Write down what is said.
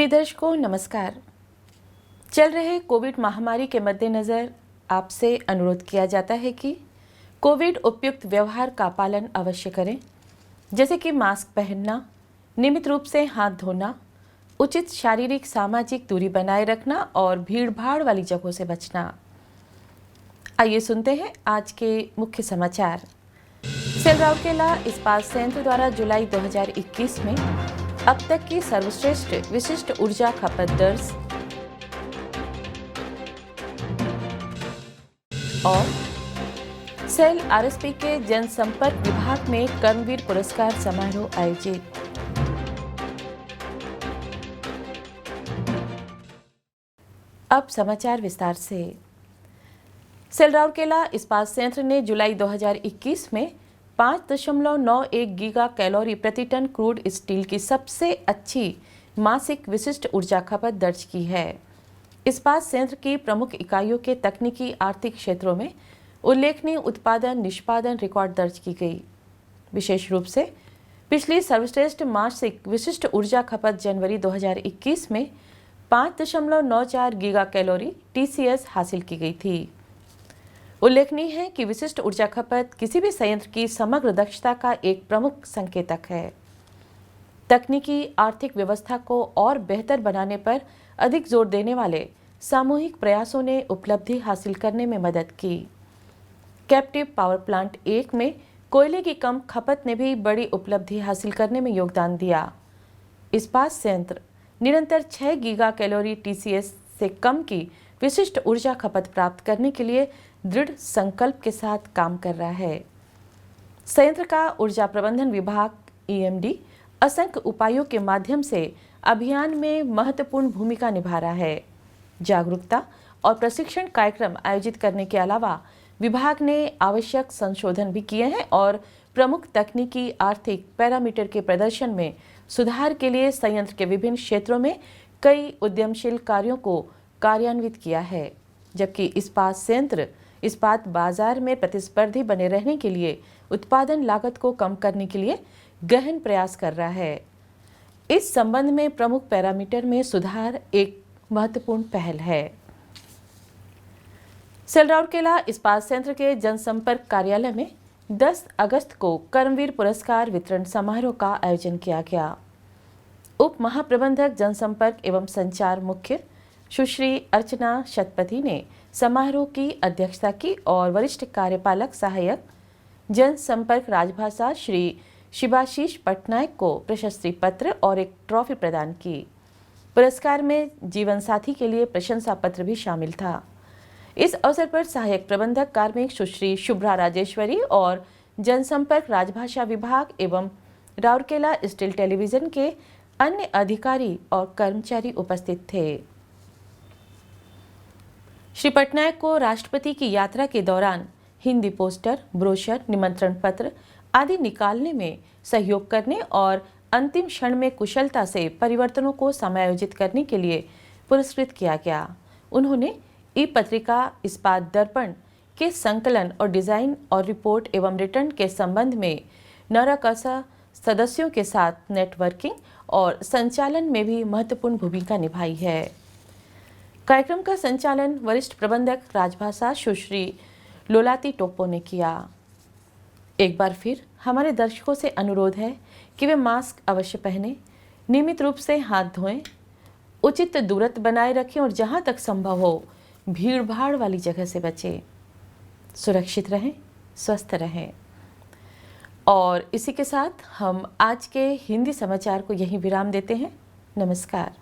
प्रिय दर्शकों नमस्कार। चल रहे कोविड महामारी के मद्देनज़र आपसे अनुरोध किया जाता है कि कोविड उपयुक्त व्यवहार का पालन अवश्य करें, जैसे कि मास्क पहनना, नियमित रूप से हाथ धोना, उचित शारीरिक सामाजिक दूरी बनाए रखना और भीड़-भाड़ वाली जगहों से बचना। आइए सुनते हैं आज के मुख्य समाचार। सेल राउरकेला इस्पात संयंत्र द्वारा जुलाई 2021 में अब तक की सर्वश्रेष्ठ विशिष्ट ऊर्जा खपत दर्ज और सेल आरएसपी के जनसंपर्क विभाग में कर्मवीर पुरस्कार समारोह आयोजित। अब समाचार विस्तार से। सेल राउरकेला इस्पात संयंत्र ने जुलाई 2021 में 5.91 गीगा कैलोरी प्रति टन क्रूड स्टील की सबसे अच्छी मासिक विशिष्ट ऊर्जा खपत दर्ज की है। इस्पात संयंत्र की प्रमुख इकाइयों के तकनीकी आर्थिक क्षेत्रों में उल्लेखनीय उत्पादन निष्पादन रिकॉर्ड दर्ज की गई। विशेष रूप से पिछली सर्वश्रेष्ठ मासिक विशिष्ट ऊर्जा खपत जनवरी 2021 में 5.94 गीगा कैलोरी TCS हासिल की गई थी। उल्लेखनीय है कि विशिष्ट ऊर्जा खपत किसी भी संयंत्र की समग्र दक्षता का एक प्रमुख संकेतक है। तकनीकी आर्थिक व्यवस्था को और बेहतर बनाने पर अधिक जोर देने वाले सामूहिक प्रयासों ने उपलब्धि हासिल करने में मदद की। कैप्टिव पावर प्लांट 1 में कोयले की कम खपत ने भी बड़ी उपलब्धि हासिल करने में योगदान दिया। इस्पात संयंत्र निरंतर 6 गीगा कैलोरी TCS से कम की विशिष्ट ऊर्जा खपत प्राप्त करने के लिए दृढ़ संकल्प के साथ काम कर रहा है। संयंत्र का ऊर्जा प्रबंधन विभाग EMD असंख्य उपायों के माध्यम से अभियान में महत्वपूर्ण भूमिका निभा रहा है। जागरूकता और प्रशिक्षण कार्यक्रम आयोजित करने के अलावा विभाग ने आवश्यक संशोधन भी किए हैं और प्रमुख तकनीकी आर्थिक पैरामीटर के प्रदर्शन में सुधार के लिए संयंत्र के विभिन्न क्षेत्रों में कई उद्यमशील कार्यों को कार्यान्वित किया है, जबकि इस्पात संयंत्र इस्पात बाजार में प्रतिस्पर्धी बने रहने के लिए उत्पादन लागत को कम करने के लिए गहन प्रयास कर रहा है। इस संबंध में प्रमुख पैरामीटर में सुधार एक महत्वपूर्ण पहल है। सेल राउरकेला इस्पात संयंत्र के जनसंपर्क कार्यालय में 10 अगस्त को कर्मवीर पुरस्कार वितरण समारोह का आयोजन किया गया। उप महाप्रबंधक जनसंपर्क एवं संचार मुख्य सुश्री अर्चना शतपथी ने समारोह की अध्यक्षता की और वरिष्ठ कार्यपालक सहायक जनसंपर्क राजभाषा श्री शिवाशीष पटनायक को प्रशस्ति पत्र और एक ट्रॉफी प्रदान की। पुरस्कार में जीवन साथी के लिए प्रशंसा पत्र भी शामिल था। इस अवसर पर सहायक प्रबंधक कार्मिक सुश्री शुभ्रा राजेश्वरी और जनसंपर्क राजभाषा विभाग एवं राउरकेला स्टील टेलीविजन के अन्य अधिकारी और कर्मचारी उपस्थित थे। श्री पटनायक को राष्ट्रपति की यात्रा के दौरान हिंदी पोस्टर, ब्रोशर, निमंत्रण पत्र आदि निकालने में सहयोग करने और अंतिम क्षण में कुशलता से परिवर्तनों को समायोजित करने के लिए पुरस्कृत किया गया। उन्होंने ई-पत्रिका इस्पात दर्पण के संकलन और डिजाइन और रिपोर्ट एवं रिटर्न के संबंध में नरकसा सदस्यों के साथ नेटवर्किंग और संचालन में भी महत्वपूर्ण भूमिका निभाई है। कार्यक्रम का संचालन वरिष्ठ प्रबंधक राजभाषा सुश्री लोलाती टोप्पो ने किया। एक बार फिर हमारे दर्शकों से अनुरोध है कि वे मास्क अवश्य पहनें, नियमित रूप से हाथ धोएं, उचित दूरत्व बनाए रखें और जहां तक संभव हो भीड़-भाड़ वाली जगह से बचें। सुरक्षित रहें, स्वस्थ रहें। और इसी के साथ हम आज के हिंदी समाचार को यहीं विराम देते हैं। नमस्कार।